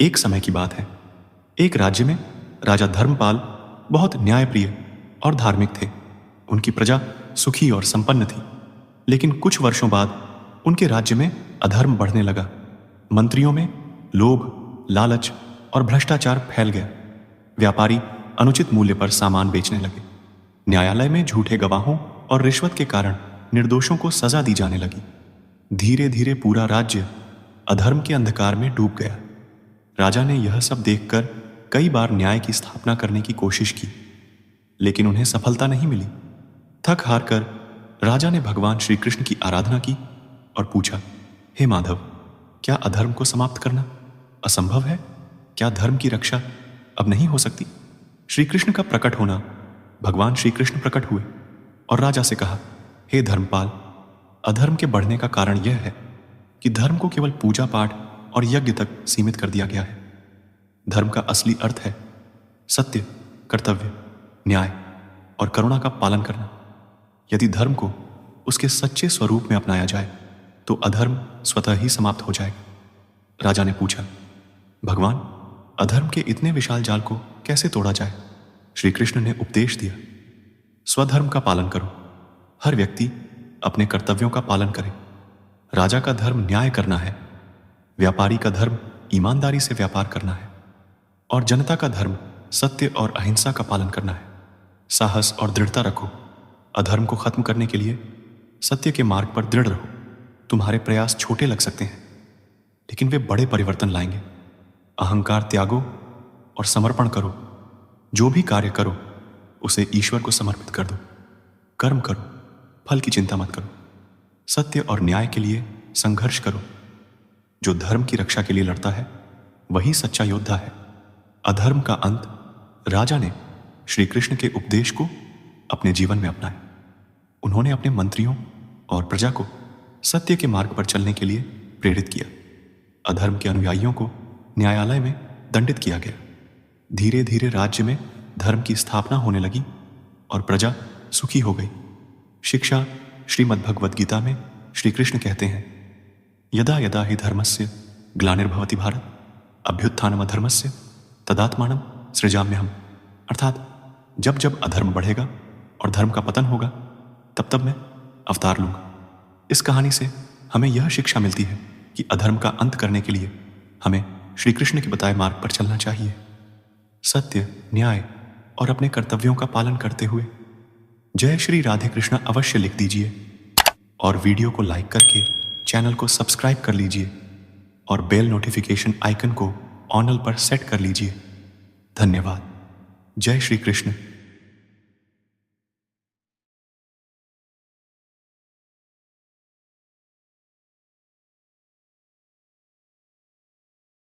एक समय की बात है। एक राज्य में राजा धर्मपाल बहुत न्यायप्रिय और धार्मिक थे। उनकी प्रजा सुखी और संपन्न थी। लेकिन कुछ वर्षों बाद उनके राज्य में अधर्म बढ़ने लगा। मंत्रियों में लोभ, लालच और भ्रष्टाचार फैल गया। व्यापारी अनुचित मूल्य पर सामान बेचने लगे। न्यायालय में झूठे गवाहों और रिश्वत के कारण निर्दोषों को सजा दी जाने लगी। धीरे धीरे पूरा राज्य अधर्म के अंधकार में डूब गया। राजा ने यह सब देखकर कई बार न्याय की स्थापना करने की कोशिश की, लेकिन उन्हें सफलता नहीं मिली। थक हार कर राजा ने भगवान श्री कृष्ण की आराधना की और पूछा, हे माधव, क्या अधर्म को समाप्त करना असंभव है? क्या धर्म की रक्षा अब नहीं हो सकती? श्री कृष्ण का प्रकट होना। भगवान श्री कृष्ण प्रकट हुए और राजा से कहा, हे धर्मपाल, अधर्म के बढ़ने का कारण यह है कि धर्म को केवल पूजा पाठ और यज्ञ तक सीमित कर दिया गया है। धर्म का असली अर्थ है सत्य, कर्तव्य, न्याय और करुणा का पालन करना। यदि धर्म को उसके सच्चे स्वरूप में अपनाया जाए तो अधर्म स्वतः ही समाप्त हो जाएगा। राजा ने पूछा, भगवान, अधर्म के इतने विशाल जाल को कैसे तोड़ा जाए? श्री कृष्ण ने उपदेश दिया, स्वधर्म का पालन करो। हर व्यक्ति अपने कर्तव्यों का पालन करे। राजा का धर्म न्याय करना है, व्यापारी का धर्म ईमानदारी से व्यापार करना है और जनता का धर्म सत्य और अहिंसा का पालन करना है। साहस और दृढ़ता रखो। अधर्म को खत्म करने के लिए सत्य के मार्ग पर दृढ़ रहो। तुम्हारे प्रयास छोटे लग सकते हैं, लेकिन वे बड़े परिवर्तन लाएंगे। अहंकार त्यागो और समर्पण करो। जो भी कार्य करो उसे ईश्वर को समर्पित कर दो। कर्म करो, फल की चिंता मत करो। सत्य और न्याय के लिए संघर्ष करो। जो धर्म की रक्षा के लिए लड़ता है वही सच्चा योद्धा है। अधर्म का अंत। राजा ने श्री कृष्ण के उपदेश को अपने जीवन में अपनाया। उन्होंने अपने मंत्रियों और प्रजा को सत्य के मार्ग पर चलने के लिए प्रेरित किया। अधर्म के अनुयायियों को न्यायालय में दंडित किया गया। धीरे धीरे राज्य में धर्म की स्थापना होने लगी और प्रजा सुखी हो गई। शिक्षा श्रीमद् भगवद गीता में श्री कृष्ण कहते हैं, यदा यदा हि धर्मस्य ग्लानिर्भवति भारत अभ्युत्थानमधर्मस्य तदात्मानं सृजाम्यहम्। अर्थात जब जब अधर्म बढ़ेगा और धर्म का पतन होगा तब तब मैं अवतार लूंगा। इस कहानी से हमें यह शिक्षा मिलती है कि अधर्म का अंत करने के लिए हमें श्री कृष्ण के बताए मार्ग पर चलना चाहिए। सत्य, न्याय और अपने कर्तव्यों का पालन करते हुए। जय श्री राधे कृष्ण अवश्य लिख दीजिए और वीडियो को लाइक करके चैनल को सब्सक्राइब कर लीजिए और बेल नोटिफिकेशन आइकन को ऑनल पर सेट कर लीजिए। धन्यवाद। जय श्री कृष्ण।